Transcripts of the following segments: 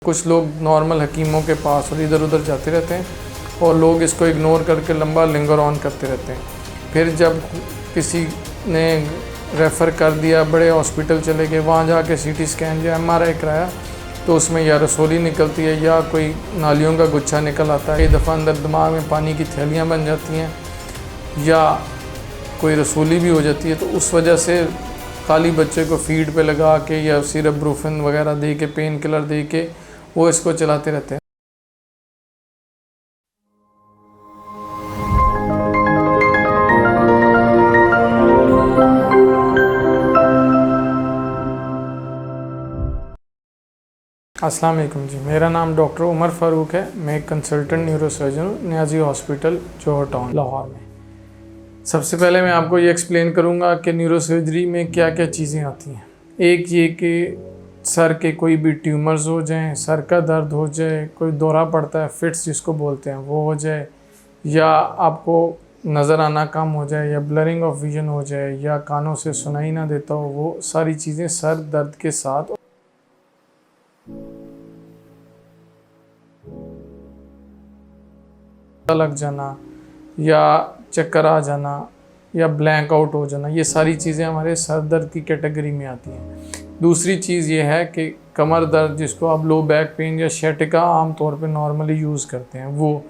कुछ लोग नॉर्मल हकीमों के पास और इधर उधर जाते रहते हैं और लोग इसको इग्नोर करके लंबा लिंगर ऑन करते रहते हैं। फिर जब किसी ने रेफ़र कर दिया, बड़े हॉस्पिटल चले गए, वहाँ जाके सीटी स्कैन या एमआरआई कराया तो उसमें या रसोली निकलती है या कोई नालियों का गुच्छा निकल आता है। कई दफ़ा अंदर दिमाग में पानी की थैलियाँ बन जाती हैं या कोई रसोली भी हो जाती है। तो उस वजह से खाली बच्चे को फीड पे लगा के या सिरप ब्रूफिन वगैरह दे के, पेन किलर दे के वो इसको चलाते रहते हैं। अस्सलाम वालेकुम जी, मेरा नाम डॉक्टर उमर फ़ारूक है। मैं एक कंसल्टेंट न्यूरोसर्जन हूँ न्याजी हॉस्पिटल जौहर टाउन लाहौर में। सबसे पहले मैं आपको ये एक्सप्लेन करूँगा कि न्यूरोसर्जरी में क्या क्या चीज़ें आती हैं। एक ये कि सर के कोई भी ट्यूमर्स हो जाएं, सर का दर्द हो जाए, कोई दौरा पड़ता है, फिट्स जिसको बोलते हैं वो हो जाए, या आपको नज़र आना कम हो जाए, या ब्लरिंग ऑफ विजन हो जाए, या कानों से सुनाई ना देता हो, वो सारी चीज़ें सर दर्द के साथ लग जाना या चक्कर आ जाना या ब्लैंक आउट हो जाना, ये सारी चीज़ें हमारे सर दर्द की कैटेगरी में आती हैं। दूसरी चीज़ ये है कि कमर दर्द, जिसको आप लो बैक पेन या शैटिका आम तौर पे नॉर्मली यूज़ करते हैं, वो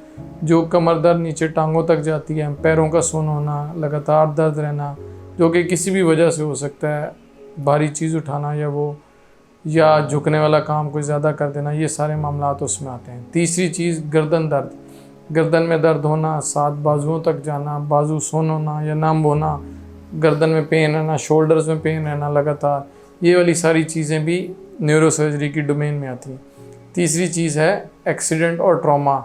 जो कमर दर्द नीचे टांगों तक जाती है, पैरों का सुन्न होना, लगातार दर्द रहना, जो कि किसी भी वजह से हो सकता है, भारी चीज़ उठाना या झुकने वाला काम कोई ज़्यादा कर देना, ये सारे मामला उसमें आते हैं। तीसरी चीज़ गर्दन दर्द, गर्दन में दर्द होना, सात बाजुओं तक जाना, बाजू सुन्न होना या नम होना, गर्दन में पेन रहना, शोल्डर्स में पेन रहना लगातार, ये वाली सारी चीज़ें भी न्यूरोसर्जरी की डोमेन में आती हैं। तीसरी चीज़ है एक्सीडेंट और ट्रॉमा,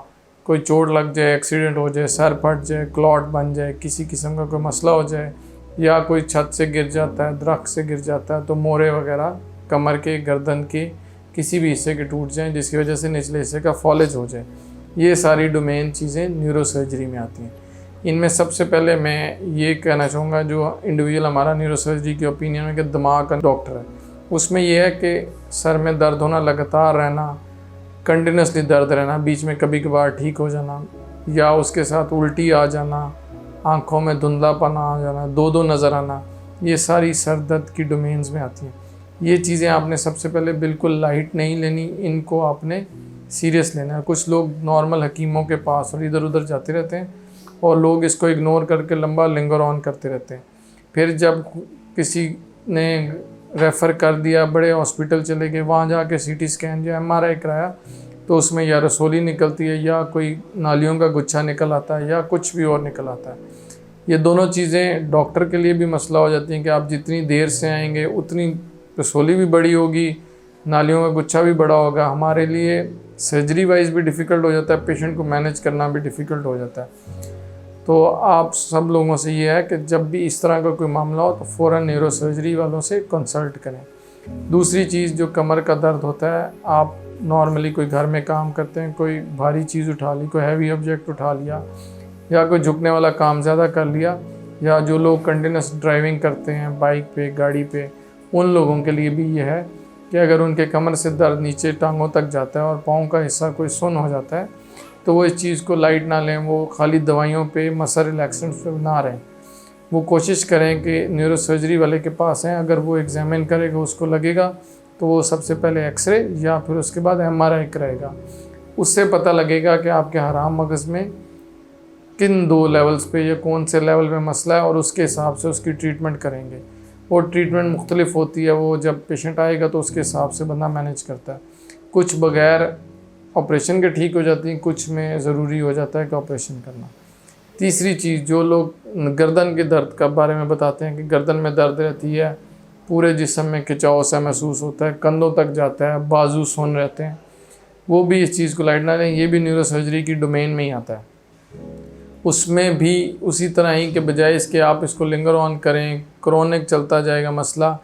कोई चोट लग जाए, एक्सीडेंट हो जाए, सर फट जाए, क्लॉट बन जाए, किसी किस्म का कोई मसला हो जाए, या कोई छत से गिर जाता है, दरख्त से गिर जाता है, तो मोरे वगैरह कमर के, गर्दन के किसी भी हिस्से के टूट जाएँ जिसकी वजह से निचले हिस्से का फॉलेज हो जाए, ये सारी डोमेन चीज़ें न्यूरोसर्जरी में आती हैं। इनमें सबसे पहले मैं ये कहना चाहूँगा, जो इंडिविजुअल हमारा न्यूरोसर्जरी के ओपिनियन में कि दिमाग का डॉक्टर है, उसमें यह है कि सर में दर्द होना, लगातार रहना, कंटिन्यूसली दर्द रहना, बीच में कभी कभार ठीक हो जाना, या उसके साथ उल्टी आ जाना, आँखों में धुंधलापन आ जाना, दो नज़र आना, ये सारी सर दर्द की डोमेन्स में आती हैं। ये चीज़ें आपने सबसे पहले बिल्कुल लाइट नहीं लेनी, इनको आपने सीरियस लेना है। कुछ लोग नॉर्मल हकीमों के पास और इधर उधर जाते रहते हैं और लोग इसको इग्नोर करके लंबा लिंगर ऑन करते रहते हैं। फिर जब किसी ने रेफ़र कर दिया, बड़े हॉस्पिटल चले गए, वहाँ जाके सीटी स्कैन या एमआरआई कराया तो उसमें या रसोली निकलती है या कोई नालियों का गुच्छा निकल आता है या कुछ भी और निकल आता है। ये दोनों चीज़ें डॉक्टर के लिए भी मसला हो जाती हैं कि आप जितनी देर से आएंगे उतनी रसोली भी बड़ी होगी, नालियों का गुच्छा भी बड़ा होगा, हमारे लिए सर्जरी वाइज भी डिफ़िकल्ट हो जाता है, पेशेंट को मैनेज करना भी डिफ़िकल्ट हो जाता है। तो आप सब लोगों से ये है कि जब भी इस तरह का कोई मामला हो तो फ़ौरन न्यूरोसर्जरी वालों से कंसल्ट करें। दूसरी चीज़, जो कमर का दर्द होता है, आप नॉर्मली कोई घर में काम करते हैं, कोई भारी चीज़ उठा ली, कोई हैवी ऑब्जेक्ट उठा लिया, या कोई झुकने वाला काम ज़्यादा कर लिया, या जो लोग कंटिन्यूस ड्राइविंग करते हैं बाइक पे, गाड़ी पे, उन लोगों के लिए भी ये है कि अगर उनके कमर से दर्द नीचे टांगों तक जाता है और पाँव का हिस्सा कोई सुन्न हो जाता है तो वो इस चीज़ को लाइट ना लें, वो खाली दवाइयों पे, मसल रिलैक्सेंट्स पे ना रहें। वो कोशिश करें कि न्यूरोसर्जरी वाले के पास हैं, अगर वो एग्जामिन करेगा, उसको लगेगा तो वो सबसे पहले एक्सरे या फिर उसके बाद एमआरआई कराएगा। उससे पता लगेगा कि आपके हराम मगज़ में किन दो लेवल्स पे या कौन से लेवल में मसला है और उसके हिसाब से उसकी ट्रीटमेंट करेंगे। वो ट्रीटमेंट मुख्तलिफ होती है, वो जब पेशेंट आएगा तो उसके हिसाब से बंदा मैनेज करता है। कुछ बग़ैर ऑपरेशन के ठीक हो जाती हैं, कुछ में ज़रूरी हो जाता है कि ऑपरेशन करना। तीसरी चीज़, जो लोग गर्दन के दर्द के बारे में बताते हैं कि गर्दन में दर्द रहती है, पूरे जिस्म में खिंचाव सा महसूस होता है, कंधों तक जाता है, बाजू सुन्न रहते हैं, वो भी इस चीज़ को लाइट ना लें, ये भी न्यूरोसर्जरी की डोमेन में ही आता है। उसमें भी उसी तरह ही के बजाय इसके आप इसको लिंगर ऑन करें, क्रोनिक चलता जाएगा मसला।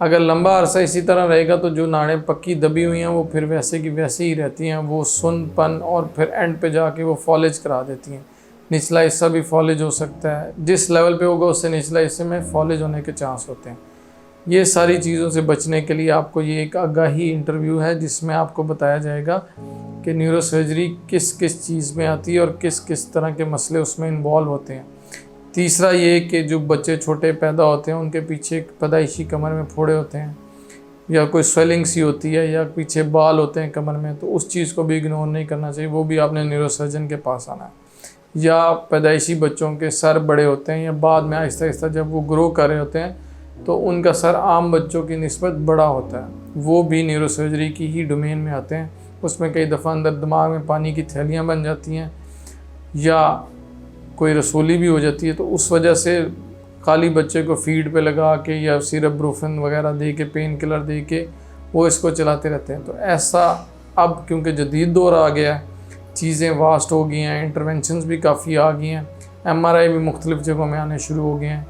अगर लंबा अरसा इसी तरह रहेगा तो जो नाड़ें पक्की दबी हुई हैं वो फिर वैसे की वैसे ही रहती हैं, वो सुन्नपन और फिर एंड पे जाके वो फॉलेज करा देती हैं। निचला हिस्सा भी फॉलेज हो सकता है, जिस लेवल पे होगा उससे निचला हिस्से में फॉलेज होने के चांस होते हैं। ये सारी चीज़ों से बचने के लिए आपको ये एक आगाही इंटरव्यू है जिसमें आपको बताया जाएगा कि न्यूरोसर्जरी किस किस चीज़ में आती है और किस किस तरह के मसले उसमें इन्वॉल्व होते हैं। तीसरा ये कि जो बच्चे छोटे पैदा होते हैं उनके पीछे पैदाइशी कमर में फोड़े होते हैं या कोई स्वेलिंग सी होती है या पीछे बाल होते हैं कमर में, तो उस चीज़ को भी इग्नोर नहीं करना चाहिए, वो भी आपने न्यूरोसर्जन के पास आना है। या पैदाइशी बच्चों के सर बड़े होते हैं या बाद में आहिस्ता आहिस्ता जब वो ग्रो कर रहे होते हैं तो उनका सर आम बच्चों की निस्बत बड़ा होता है, वो भी न्यूरोसर्जरी की ही डोमेन में आते हैं। उसमें कई दफ़ा अंदर दिमाग में पानी की थैलियाँ बन जाती हैं या कोई रसोली भी हो जाती है, तो उस वजह से खाली बच्चे को फीड पे लगा के या सिरब्रूफिन वगैरह दे के, पेन किलर दे के वो इसको चलाते रहते हैं। तो ऐसा अब क्योंकि जदीद दौर आ गया है, चीज़ें वास्ट हो गई हैं, इंटरवेंशंस भी काफ़ी आ गई हैं, MRI भी मुख्तलिफ़ जगहों में आने शुरू हो गए हैं,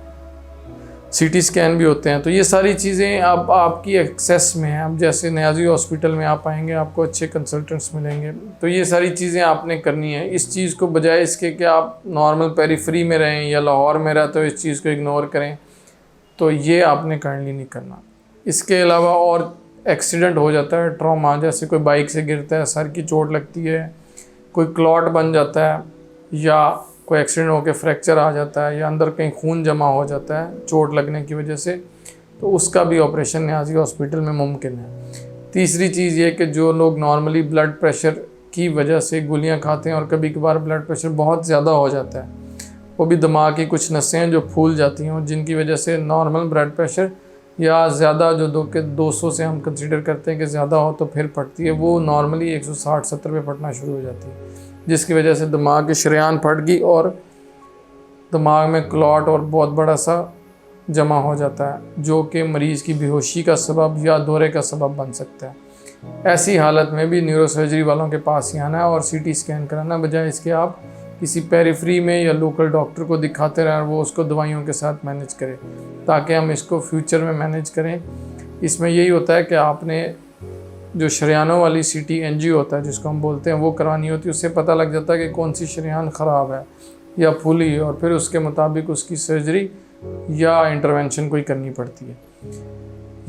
CT स्कैन भी होते हैं, तो ये सारी चीज़ें अब आपकी एक्सेस में हैं। अब जैसे न्याजी हॉस्पिटल में आप आएंगे आपको अच्छे कंसल्टेंट्स मिलेंगे, तो ये सारी चीज़ें आपने करनी है। इस चीज़ को बजाय इसके कि आप नॉर्मल पेरिफेरी में रहें या लाहौर में रहते हो इस चीज़ को इग्नोर करें, तो ये आपने काइंडली नहीं करना। इसके अलावा और एक्सीडेंट हो जाता है, ट्रॉमा, जैसे कोई बाइक से गिरता है, सर की चोट लगती है, कोई क्लॉट बन जाता है या कोई एक्सीडेंट होकर फ्रैक्चर आ जाता है या अंदर कहीं खून जमा हो जाता है चोट लगने की वजह से, तो उसका भी ऑपरेशन न्याजी हॉस्पिटल में मुमकिन है। तीसरी चीज़ ये कि जो लोग नॉर्मली ब्लड प्रेशर की वजह से गोलियां खाते हैं और कभी कभार ब्लड प्रेशर बहुत ज़्यादा हो जाता है, वो भी दिमाग की कुछ नसें हैं जो फूल जाती हैं, जिनकी वजह से नॉर्मल ब्लड प्रेशर या ज़्यादा जो 200 से हम कंसिडर करते हैं कि ज़्यादा हो तो फिर फटती है, वो नॉर्मली 160-70 पे फटना शुरू हो जाती है, जिसकी वजह से दिमाग की शरेयान फट गई और दिमाग में क्लॉट और बहुत बड़ा सा जमा हो जाता है, जो कि मरीज़ की बेहोशी का सबब या दौरे का सबब बन सकता है। ऐसी हालत में भी न्यूरोसर्जरी वालों के पास ही आना है और CT स्कैन कराना, बजाय इसके आप किसी पेरिफेरी में या लोकल डॉक्टर को दिखाते रहें और वो उसको दवाइयों के साथ मैनेज करे, ताकि हम इसको फ्यूचर में मैनेज करें। इसमें यही होता है कि आपने जो शरेयानों वाली CT एंजियो होता है जिसको हम बोलते हैं वो करवानी होती है, उससे पता लग जाता है कि कौन सी शरेयान ख़राब है या फूली है और फिर उसके मुताबिक उसकी सर्जरी या इंटरवेंशन कोई करनी पड़ती है।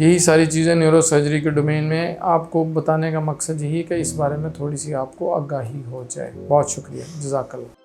यही सारी चीज़ें न्यूरोसर्जरी के डोमेन में आपको बताने का मकसद यही है कि इस बारे में थोड़ी सी आपको आगाही हो जाए। बहुत शुक्रिया, जज़ाकल्लाह।